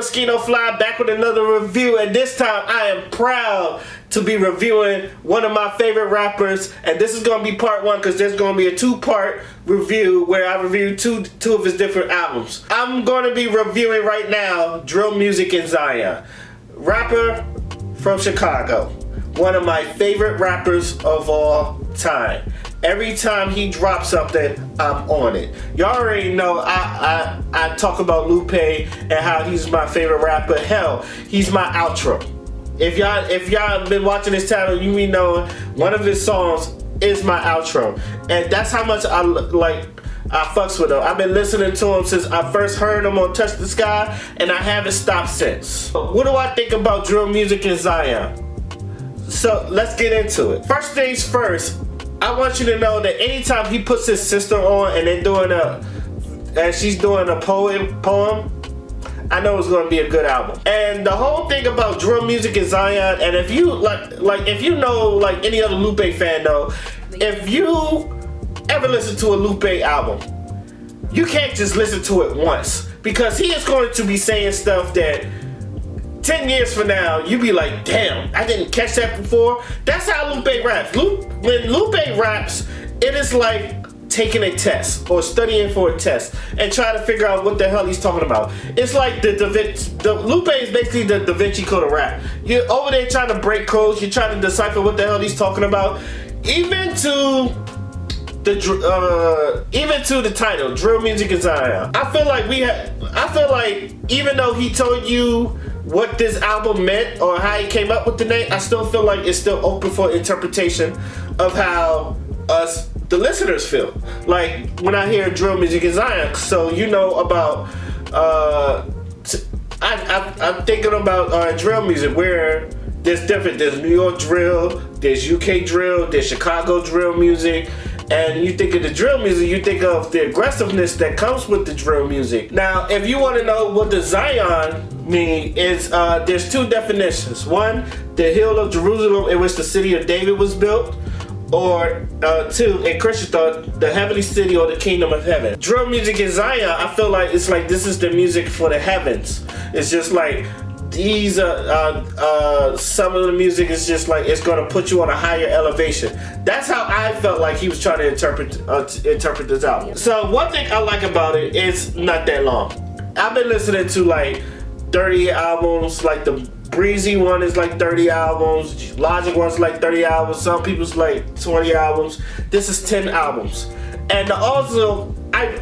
Oscino Fly back with another review, and this time I am proud to be reviewing one of my favorite rappers, and this is going to be part one because there's going to be a two-part review where I review two of his different albums. I'm going to be reviewing right now Drill Music in Zion, rapper from Chicago, one of my favorite rappers of all time. Every time he drops something, I'm on it. Y'all already know I talk about Lupe and how he's my favorite rapper. Hell, he's my outro. If y'all been watching this channel, you may know one of his songs is my outro, and that's how much I fucks with him. I've been listening to him since I first heard him on Touch the Sky, and I haven't stopped since. What do I think about Drill Music in Zion? So let's get into it. First things first, I want you to know that anytime he puts his sister on and they're doing she's doing a poem, I know it's going to be a good album. And the whole thing about Drill Music in Zion, and if you if you know, like any other Lupe fan though, if you ever listen to a Lupe album, you can't just listen to it once, because he is going to be saying stuff that 10 years from now, you be like, damn, I didn't catch that before. That's how Lupe raps. When Lupe raps, it is like taking a test or studying for a test and trying to figure out what the hell he's talking about. It's like Lupe is basically the Da Vinci Code of rap. You're over there trying to break codes, you're trying to decipher what the hell he's talking about. Even to the title, Drill Music in Zion. I feel like even though he told you what this album meant or how he came up with the name, I still feel like it's still open for interpretation of how us, the listeners, feel. Like when I hear Drill Music in Zion, so you know about, I'm thinking about drill music where there's different. There's New York drill, there's UK drill, there's Chicago drill music. And you think of the drill music, you think of the aggressiveness that comes with the drill music. Now, if you want to know what the Zion mean, is there's two definitions. One, the hill of Jerusalem in which the city of David was built, or two, in Christian thought, the heavenly city or the kingdom of heaven. Drill music in Zion, I feel like it's like this is the music for the heavens. It's just like these some of the music is just like it's gonna put you on a higher elevation. That's how I felt like he was trying to interpret this album. So one thing I like about it is not that long. I've been listening to like 30 albums. Like the Breezy one is like 30 albums. Logic one's like 30 albums. Some people's like 20 albums. This is 10 albums. And also, I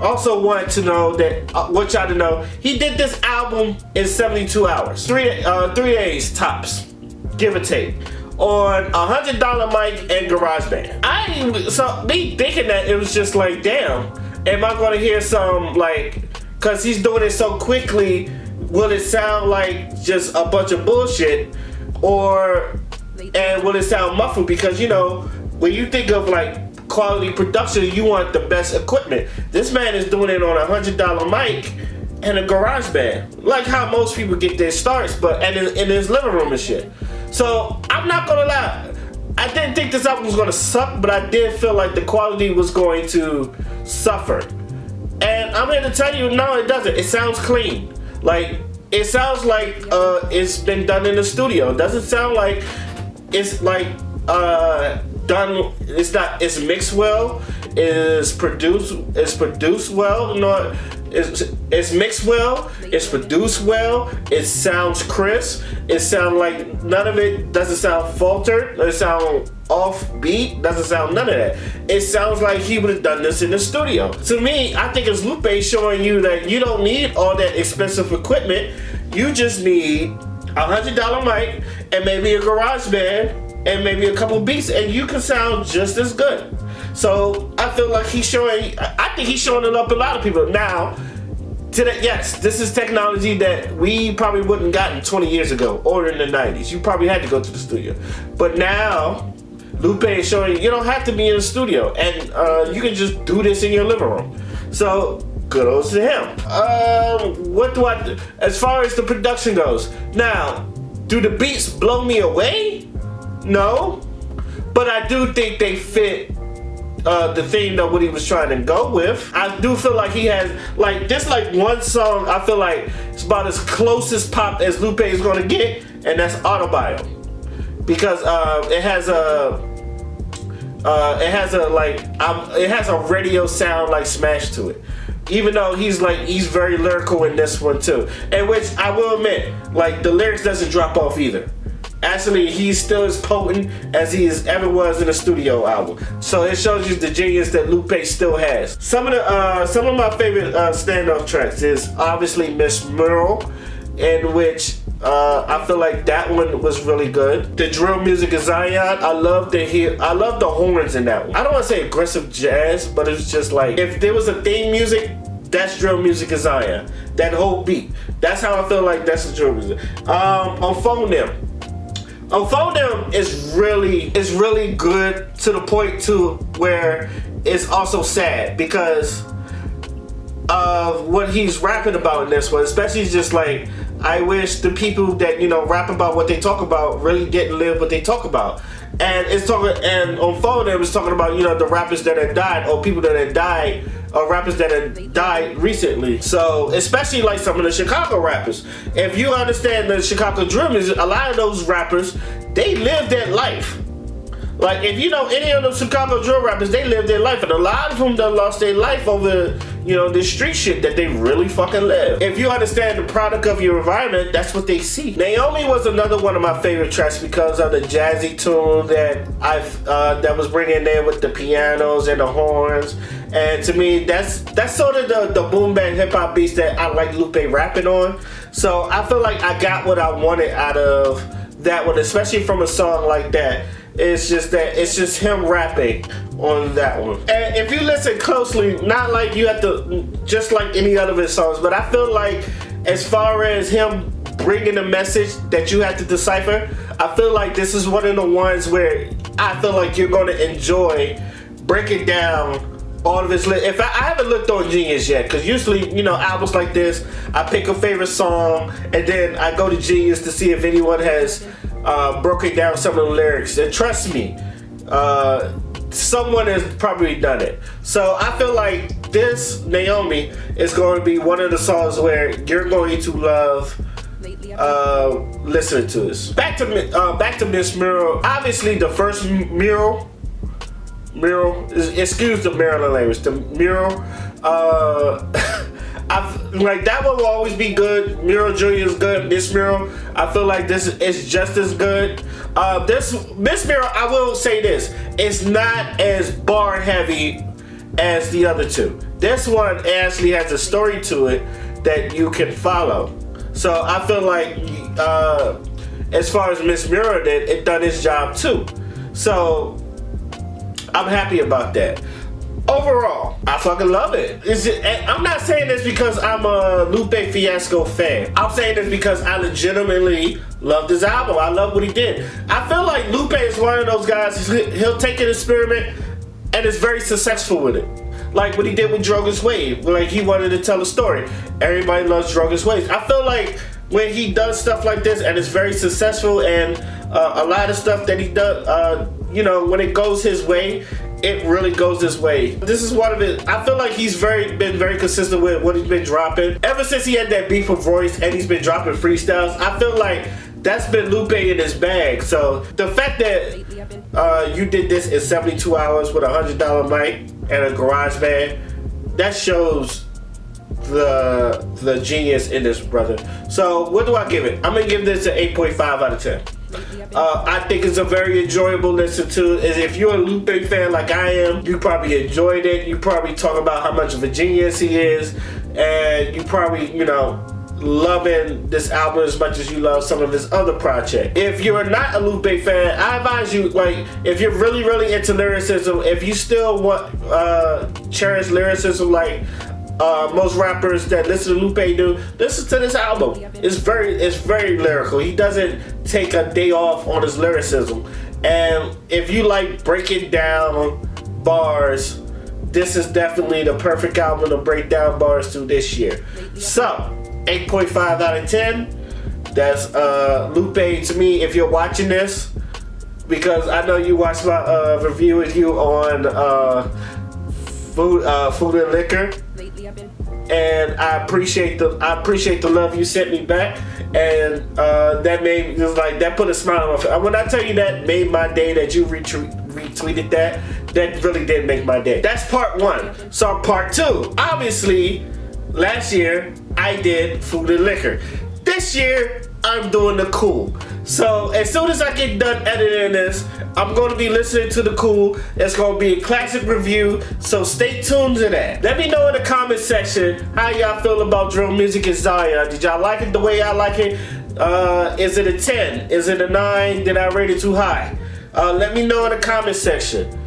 also want to know that, want y'all to know, he did this album in 72 hours. 3 days tops, give or take, on $100 mic and GarageBand. So me thinking that, it was just like, damn, am I gonna hear some, like, cause he's doing it so quickly, will it sound like just a bunch of bullshit, and will it sound muffled? Because, you know, when you think of like quality production, you want the best equipment. This man is doing it on a $100 mic and a GarageBand, like how most people get their starts, but in his living room and shit. So I'm not gonna lie, I didn't think this album was gonna suck, but I did feel like the quality was going to suffer. And I'm here to tell you, no, it doesn't. It sounds clean. Like, it sounds like it's been done in the studio. It doesn't sound like it's like done. It's mixed well, it's produced well, you know, it's mixed well, it's produced well, it sounds crisp, it sounds like none of it doesn't sound faltered, doesn't sound offbeat, doesn't sound none of that. It sounds like he would have done this in the studio. To me, I think it's Lupe showing you that you don't need all that expensive equipment. You just need a $100 mic and maybe a GarageBand and maybe a couple beats, and you can sound just as good. So I feel like I think he's showing it up a lot of people. Now, yes, this is technology that we probably wouldn't gotten 20 years ago or in the 90s. You probably had to go to the studio. But now, Lupe is showing you don't have to be in the studio, and you can just do this in your living room. So kudos to him. As far as the production goes, now, do the beats blow me away? No, but I do think they fit the theme of what he was trying to go with. I do feel like he has like this like one song I feel like it's about as close as pop as Lupe is gonna get, and that's Autobio, because it has a radio sound like smash to it. Even though he's very lyrical in this one too, and which I will admit, like the lyrics doesn't drop off either. Actually, he's still as potent as he ever was in a studio album. So it shows you the genius that Lupe still has. Some of my favorite standoff tracks is obviously Miss Mural, in which I feel like that one was really good. The drill music of Zion, I love the horns in that one. I don't want to say aggressive jazz, but it's just like if there was a theme music, that's drill music of Zion. That whole beat. That's how I feel like that's the drill music. On Phone Them is really good to the point to where it's also sad because of what he's rapping about in this one, especially just like I wish the people that rap about what they talk about really didn't live what they talk about. And on Phone Them it's talking about the rappers that have died or people that have died or rappers that have died recently. So especially like some of the Chicago rappers, if you understand the Chicago drill music, a lot of those rappers, they lived their life. Like if you know any of those Chicago drill rappers, they lived their life, and a lot of them done lost their life over this street shit that they really fucking live. If you understand the product of your environment, that's what they see. Naomi was another one of my favorite tracks because of the jazzy tune that was bringing there with the pianos and the horns. And to me, that's sort of the boom bap hip hop beats that I like Lupe rapping on. So I feel like I got what I wanted out of that one, especially from a song like that. It's just him rapping on that one. And if you listen closely, not like you have to, just like any other of his songs, but I feel like as far as him bringing a message that you have to decipher, I feel like this is one of the ones where I feel like you're going to enjoy breaking down all of his I haven't looked on Genius yet, because usually, albums like this, I pick a favorite song and then I go to Genius to see if anyone has broken down some of the lyrics. And trust me, someone has probably done it. So I feel like this Naomi is going to be one of the songs where you're going to love listening to this. Back to Miss Mural. Obviously, the first Mural, excuse the Maryland language, the Mural, like that one will always be good. Mural Jr. is good. Miss Mural, I feel like this is just as good. This Miss Mural, I will say this, it's not as bar heavy as the other two. This one actually has a story to it that you can follow. So I feel like as far as Miss Mural did, it done its job too. So I'm happy about that. Overall, I fucking love it. I'm not saying this because I'm a Lupe Fiasco fan. I'm saying this because I legitimately love this album. I love what he did. I feel like Lupe is one of those guys, he'll take an experiment and is very successful with it. Like what he did with Droga's Wave. Like he wanted to tell a story. Everybody loves Droga's Wave. I feel like when he does stuff like this and it's very successful, and a lot of stuff that he does, when it goes his way, it really goes this way. This is one of it. I feel like he's been very consistent with what he's been dropping. Ever since he had that beef with Royce and he's been dropping freestyles, I feel like that's been Lupe in his bag. So the fact that you did this in 72 hours with a $100 mic and a garage band, that shows the genius in this brother. So what do I give it? I'm gonna give this an 8.5 out of 10. I think it's a very enjoyable listen to. If you're a Lupe fan like I am, you probably enjoyed it. You probably talk about how much of a genius he is, and you probably, loving this album as much as you love some of his other projects. If you're not a Lupe fan, I advise you, if you're really, really into lyricism, if you still want cherish lyricism like most rappers that listen to Lupe do, listen to this album. It's very lyrical. He doesn't take a day off on his lyricism. And if you like breaking down bars, this is definitely the perfect album to break down bars to this year. So 8.5 out of 10. That's Lupe to me. If you're watching this, because I know you watched my review with you on food and liquor, and I appreciate the love you sent me back, and that made, it was like, that put a smile on my face. When I tell you that made my day that you retweeted that really did make my day. That's part one. So part two, obviously, last year I did food and liquor. This year I'm doing the cool. So as soon as I get done editing this, I'm going to be listening to the cool. It's going to be a classic review, so stay tuned to that. Let me know in the comment section how y'all feel about drill music in Zion. Did y'all like it the way I like it? Is it a 10? Is it a 9? Did I rate it too high? Let me know in the comment section.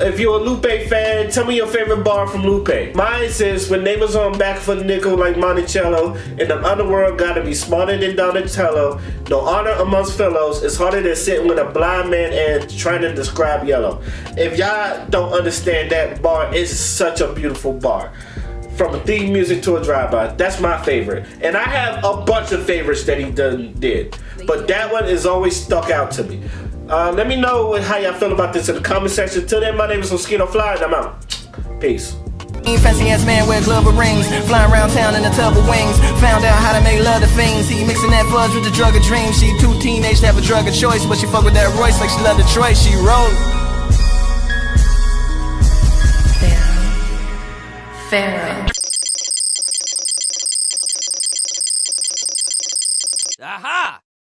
If you're a Lupe fan, tell me your favorite bar from Lupe. Mine says, when they was on back for the nickel like Monticello, in the underworld gotta be smarter than Donatello. No honor amongst fellows, it's harder than sitting with a blind man and trying to describe yellow. If y'all don't understand that bar, it's such a beautiful bar. From a theme music to a drive-by, that's my favorite. And I have a bunch of favorites that he did, but that one is always stuck out to me. Let me know how y'all feel about this in the comment section. Till then, my name is Oscino Fly, and I'm out. Peace. Fancy ass man wear glove of rings, flying around town in a tub of wings. Found out how to make love to things. He mixing that fudge with the drug of dreams. She too teenage to have a drug of choice, but she fuck with that Royce like she love Detroit. She rolled. Pharaoh.